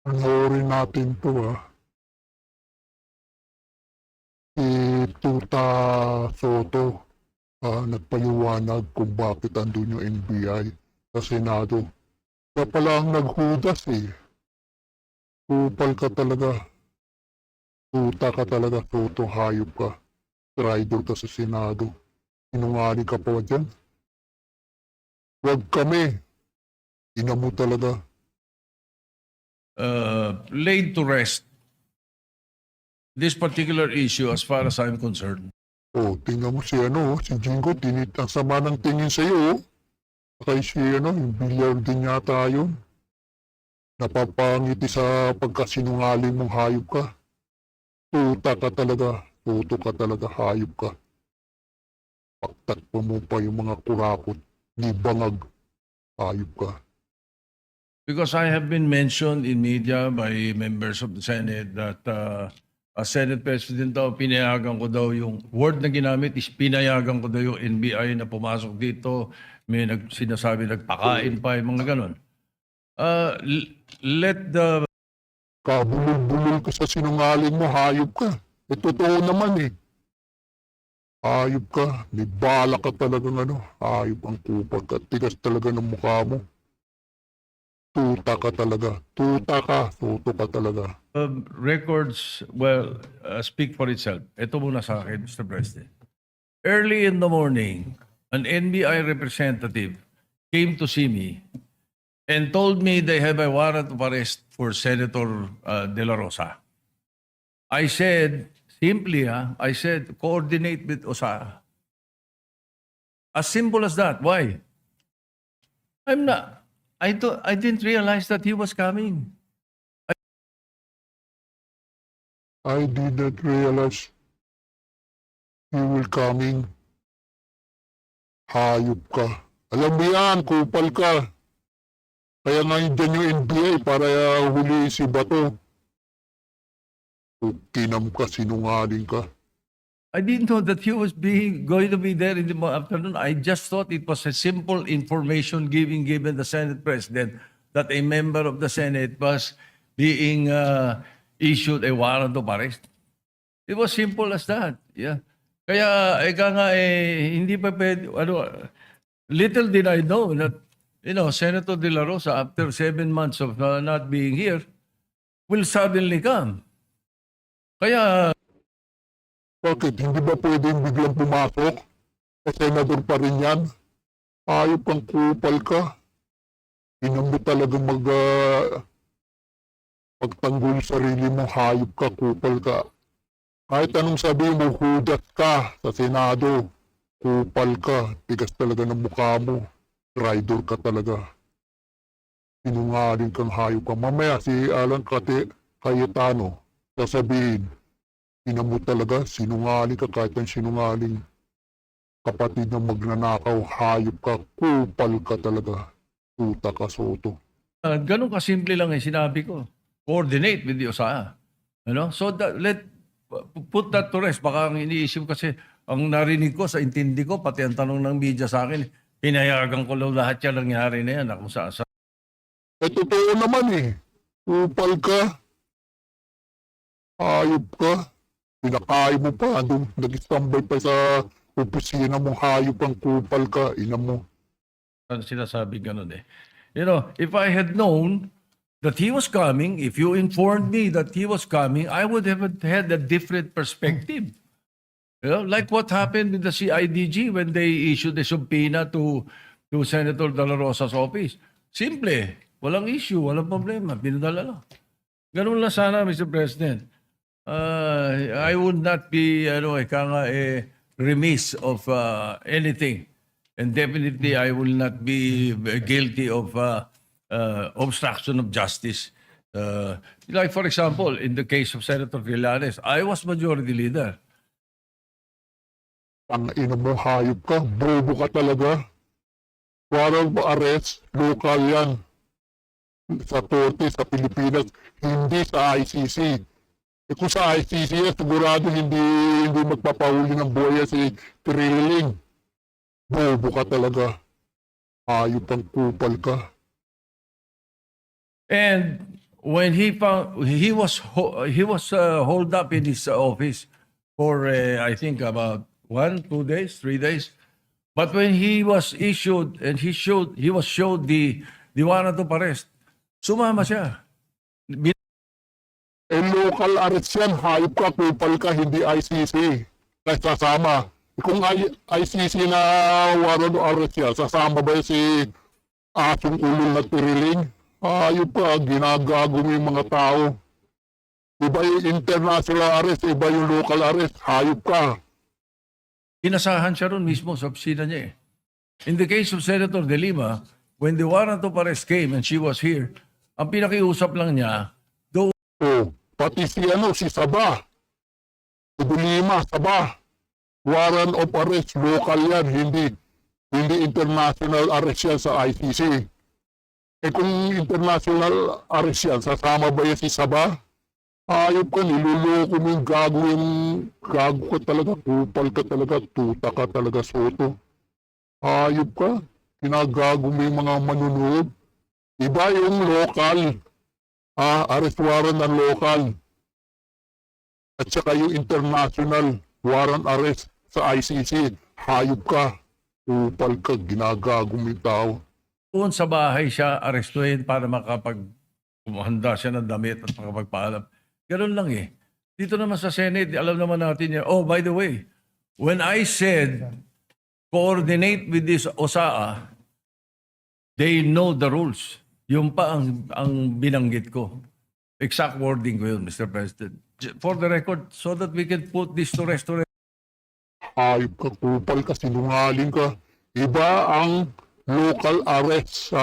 Panoorin natin 'to, Si Tuta Soto, nagpaliwanag kung bakit andun yung NBI sa Senado. Siya pala ang naghudas, Kupal ka talaga, tuta ka talaga, Soto, hayop ka. Traitor ka sa Senado. Sinungaling ka pa dyan. Huwag kami. Ina mo talaga. Laid to rest this particular issue as far as I'm concerned. Tingnan mo si Jingo, ang sama ng tingin sa'yo, Kay si yung bilyar din yata yun. Napapangiti sa pagkasinungaling mong hayop ka. Tuta ka talaga, tuto ka talaga, hayop ka. Pagtakpo mo pa yung mga kurakot, di bangag, hayop ka. Because I have been mentioned in media by members of the Senate that as Senate President daw, pinayagan ko daw yung word na ginamit is pinayagan ko daw yung NBI na pumasok dito. May sinasabi nagpakain pa, yung mga ganon. Let the... Kabulol-bulol ka sa sinungaling mo, hayop ka. Totoo naman Hayop ka, may bala ka talagang hayop ang kupag ka, tigas talaga ng mukha mo. Tuta ka talaga, tuta ka, tuto ka talaga. records, well, speak for itself. Ito muna sa akin, Mr. President. Early in the morning, an NBI representative came to see me and told me they have a warrant of arrest for Senator De La Rosa. I said, simply, I said, coordinate with OSA. As simple as that. Why? I didn't realize that he was coming. I didn't realize you will coming. Hayop ka. Alam mo yan, kupal ka. Kaya nga dyan yung NBI para huli si Bato. Kinam ka, sinungaling ka. I didn't know that he was going to be there in the afternoon. I just thought it was a simple information given the Senate President that a member of the Senate was being issued a warrant of arrest. It was simple as that. Yeah. Kaya eka nga hindi pa pwede, little did I know that Senator De La Rosa, after 7 months of not being here, will suddenly come. Kaya Bakit? Hindi ba pwedeng biglang pumasok? Senador pa rin yan. Hayop kang kupal ka. Inam mo talagang pagtanggol sarili mo, hayop ka, kupal ka. Kahit anong sabihin mo, hudat ka sa Senado. Kupal ka, tigas talaga ng mukha mo. Traitor ka talaga. Sinungaling kang hayop ka. Mamaya si Alan Cayetano, sasabihin, mo talaga, sinungaling ka kahit ang sinungaling. Kapatid ng magnanakaw, hayop ka, kupal ka talaga. Tuta ka, Soto. ganun kasimple lang sinabi ko. Coordinate with the OSA. So put that to rest. Baka ang iniisip kasi, ang narinig ko, sa intindi ko, pati ang tanong ng media sa akin, pinayagan ko lang lahat yan nangyari na yan. Kung saan. Totoo naman Kupal ka. Hayop ka. Pinakain mo pa. Nag-standby pa sa opisina mo. Hayop kang kupal ka. Ina mo. Ano sinasabi ganun if I had known that he was coming, if you informed me that he was coming, I would have had a different perspective. Like what happened with the CIDG when they issued a subpoena to Senator De La Rosa's office. Simple. Walang issue, walang problema. Pinadala lang. Ganun lang sana, Mr. President. I would not be remiss of anything. And definitely, I will not be guilty of obstruction of justice. Like, for example, in the case of Senator Trillanes, I was majority leader. Ang ina mo, hayop ka. Bobo ka talaga. Warrant of arrest, local yan. Sa korte, sa Pilipinas, hindi sa ICC. Kung sa ICC, sigurado hindi magpapahuli ng buhaya si Trilling. Bobo ka talaga. Hayop ang kupal ka. And when he found he was holed up in his office for I think about 1, 2 days, 3 days. But when he was issued and he was showed the warrant of arrest, sumama siya. Local arrest yan, hayop ka, kupal ka, hindi ICC. Kahit sasama. Kung ICC na warrant of arrest yan, sasama ba si asong ulol na tiriling? Hayop ka, ginagago mo yung mga tao. Iba yung international arrest, iba yung local arrest, hayop ka. Inasahan siya ron mismo sa opisina niya eh. In the case of Senator De Lima, when the warrant of arrest came and she was here, ang pinakiusap lang niya, Oh, pati si Saba. Si De Lima, Saba. Warrant of arrest, local yan, hindi international arrest yan sa ICC. Eh kung international arrest yan, sasama ba yan si Saba? Ayop ka, niluloko mo yung gago ka talaga, kupal ka talaga, tuta ka talaga, soto. Ayop ka, kinagago mo yung mga manunood. Iba yung local, arrest warrant ng local. At saka yung international warrant arrest sa ICC, hayop ka, kupal ka, ginagago mo yung tao. doon sa bahay siya arestuhin para kumahanda siya ng damit at makapagpaalam. Ganun lang eh. Dito naman sa Senate, alam naman natin yan. Oh, by the way, when I said coordinate with this OSAA, they know the rules. Yung pa ang binanggit ko. Exact wording ko yun, Mr. President. For the record, so that we can put this to rest. Hayop ka, kupal ka, sinungaling ka. Iba ang local arrest,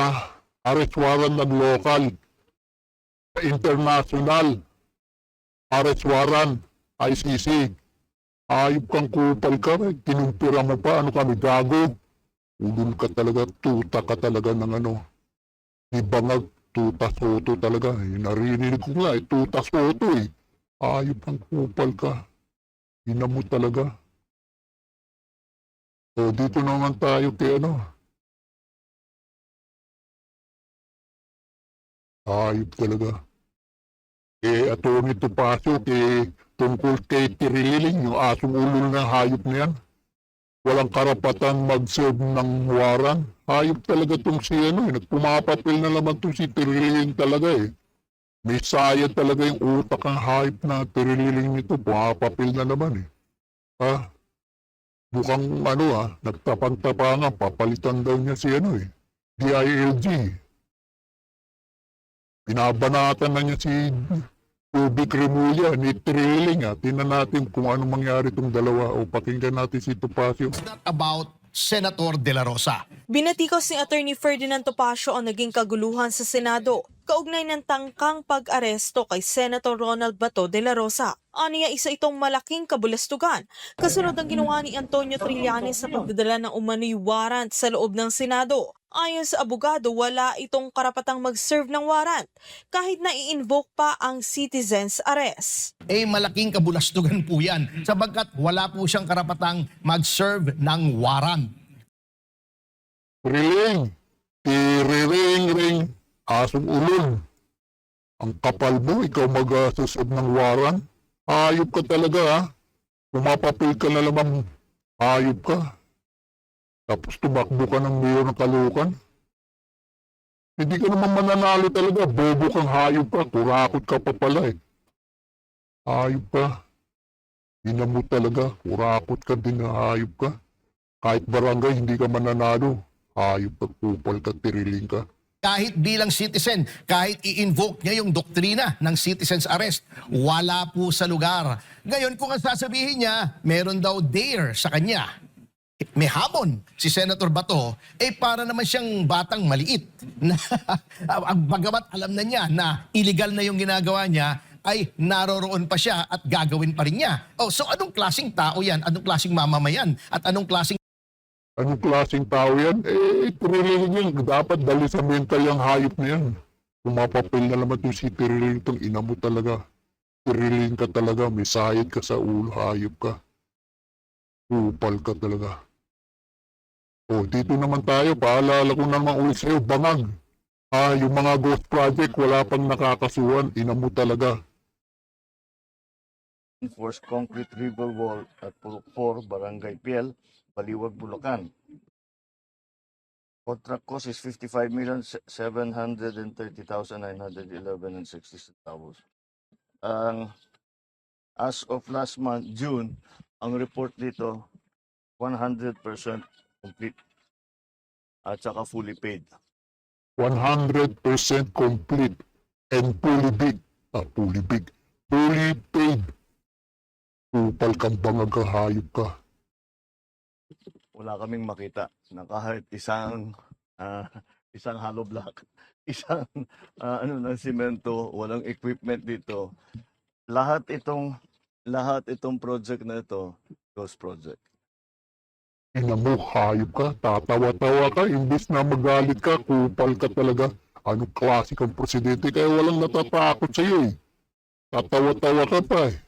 arrest warrant ng local. International arrest warrant, ICC. Hayop kang kupal ka, kinumpira mo pa, ano kami, gago. Ulul ka talaga, tuta ka talaga ng ano. Ibangag, tuta soto talaga. Narinig ko nga, tuta soto eh. Hayop kang kupal ka. Ina mo talaga. O, dito naman tayo kay ano. Hayop talaga. Atty. Topacio, tungkol kay Tiriling, yung asong ulol na hayop na yan. Walang karapatan mag-serve ng warrant. Hayop talaga tong si nagpumapapil na naman tong si Tiriling talaga eh. May sayad talaga yung utak ng hayop na Tiriling nito, pumapapil na naman eh. Mukhang nagtapang-tapangan, papalitan daw niya si DILG. Binabanatan na niya si Tubig Remulla ni Trilling. Tingnan natin kung anong mangyari itong dalawa o pakinggan natin si Topacio. Not about Senator De La Rosa. Binatikos ni Attorney Ferdinand Topacio ang naging kaguluhan sa Senado kaugnay ng tangkang pag-aresto kay Senator Ronald Bato de la Rosa. Aniya isa itong malaking kabulastugan kasunod ang ginawa ni Antonio Trillanes sa pagdadala ng umano'y warrant sa loob ng Senado. Ayon sa abogado, wala itong karapatang mag-serve ng warrant kahit na i-invoke pa ang citizen's arrest. Malaking kabulastugan po yan sapagkat wala po siyang karapatang mag-serve ng warrant. Riling, ring, asong ulol. Ang kapal mo, ikaw mag-susub ng warrant. Hayop ka talaga Pumapapil ka na naman, hayop ka. Tapos tumakbo ka ng mayor ng Caloocan. Hindi ka naman mananalo talaga, bobo kang hayop ka, kurakot ka pa pala eh. Hayop ka. Ina mo talaga, kurakot ka din na hayop ka. Kahit barangay, hindi ka mananalo. Hayop ka, kupal ka, tiriling ka. Kahit bilang citizen, kahit i-invoke niya yung doktrina ng citizen's arrest, wala po sa lugar. Ngayon, kung ang sasabihin niya, meron daw dare sa kanya. May hamon si Senator Bato, para naman siyang batang maliit. Bagamat alam na niya na illegal na yung ginagawa niya, ay naroroon pa siya at gagawin pa rin niya. So anong klaseng tao yan? Anong klaseng mamamayan? At anong klaseng Anong klaseng tao yan? Tiriling yan. Dapat dali sa mental yung hayop na yan. Pumapapil na naman yung si Tiriling itong ina mo talaga. Tiriling ka talaga. May sayad ka sa ulo. Hayop ka. Upal ka talaga. Dito naman tayo. Paalala ko naman ulit sa'yo. Bangag. Yung mga ghost project, wala pang nakakasuhan. Ina mo talaga. Enforced concrete river wall at Purok 4, Barangay Piel, Baliwag, Bulacan. Contract cost is 55,730,911 and 60 centavos. As of last month, June, ang report dito, 100% complete at saka fully paid. 100% complete and fully big. Fully big. Fully paid. Kupal kang bangag ka, hayop ka. Wala kaming makita na kahit isang isang hollow block, isang ng simento, walang equipment dito. Lahat itong project na ito, ghost project. Ina mo, hayop ka. Tatawa-tawa ka. Imbis na magalit ka, kupal ka talaga. Anong klase kang presidente? Kaya walang natatakot sa iyo eh. Tatawa-tawa ka pa eh.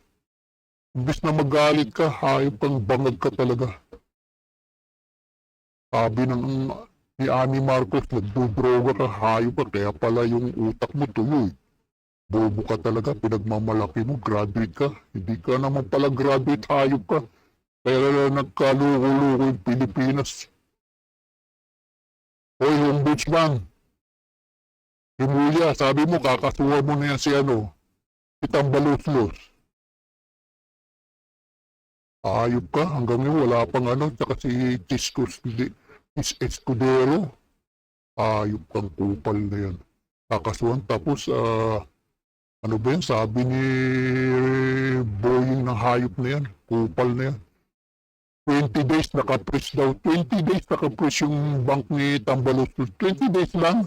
Imbis na magalit ka, hayop kang bangag ka talaga. Sabi ni Ani Marcos, nagdudroga ka, hayop ka. Kaya pala yung utak mo tuloy. Bobo ka talaga, pinagmamalaki mo, graduate ka. Hindi ka naman pala graduate, hayop ka. Kaya nagkaluko-luko yung Pilipinas. Hoy, ombudsman. Himulia, sabi mo, kakasuha mo na yan si Tambaluslos. Ayop ka, hanggang ngayon wala pang tsaka si Tis Escudero. Ayop kang kupal na yan. Kakasuhan, tapos, ano ba yan, sabi ni Boying ng hayop na yan, kupal na yan. 20 days naka-press daw. 20 days naka-press yung bank ni Tambaluslos. 20 days lang.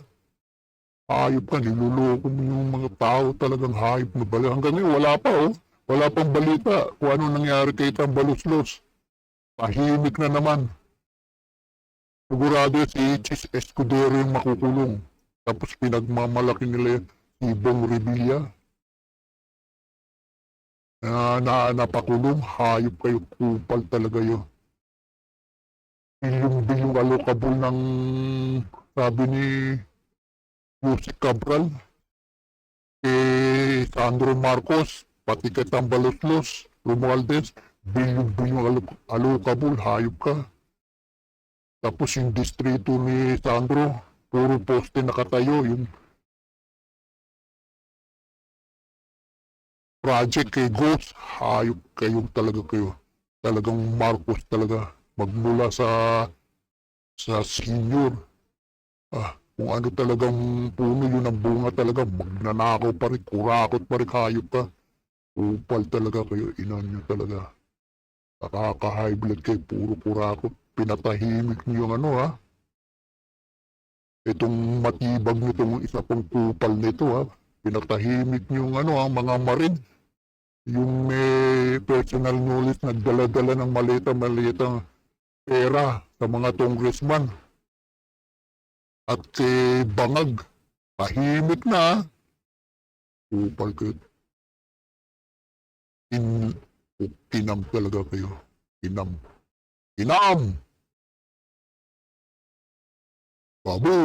Hayop ka, niluloko mo yung mga tao, talagang hayop na bala. Hanggang ngayon, wala pa Wala pang balita kung ano nangyari kay Tambaluslos. Tahimik na naman. Sigurado si Chis Escudero yung makukulong. Tapos pinagmamalaki nila si Bong Revilla. Napakulong, hayop kayo, kupal talaga yun. Bilyong alokabol ng sabi ni Yusik Cabral, Sandro Marcos, pati kay Tambaluslos, Romualdez, bilyong alokabol, hayop ka. Tapos yung distrito ni Sandro, puro poste nakatayo, yung project kay Ghost, hayop kayo talaga kayo. Talagang Marcos talaga. Magmula sa senior. Kung ano talagang puno yun ang bunga talaga, magnanakaw pa rin, kurakot pa rin, hayop ka. Upal talaga kayo, ina nyo talaga. Nakaka-high blood kayo, puro kurakot. Pinatahimik nyo yung itong matibag nitong isa pang kupal nito Pinatahimik nyo yung mga marin. Yung may personal knowledge, nagdala-dala ng malita-malita pera sa mga congressman. At kay Bangag, tahimik na. Kupal kayo. Kinam talaga kayo. Kinam. Kinam! Babu!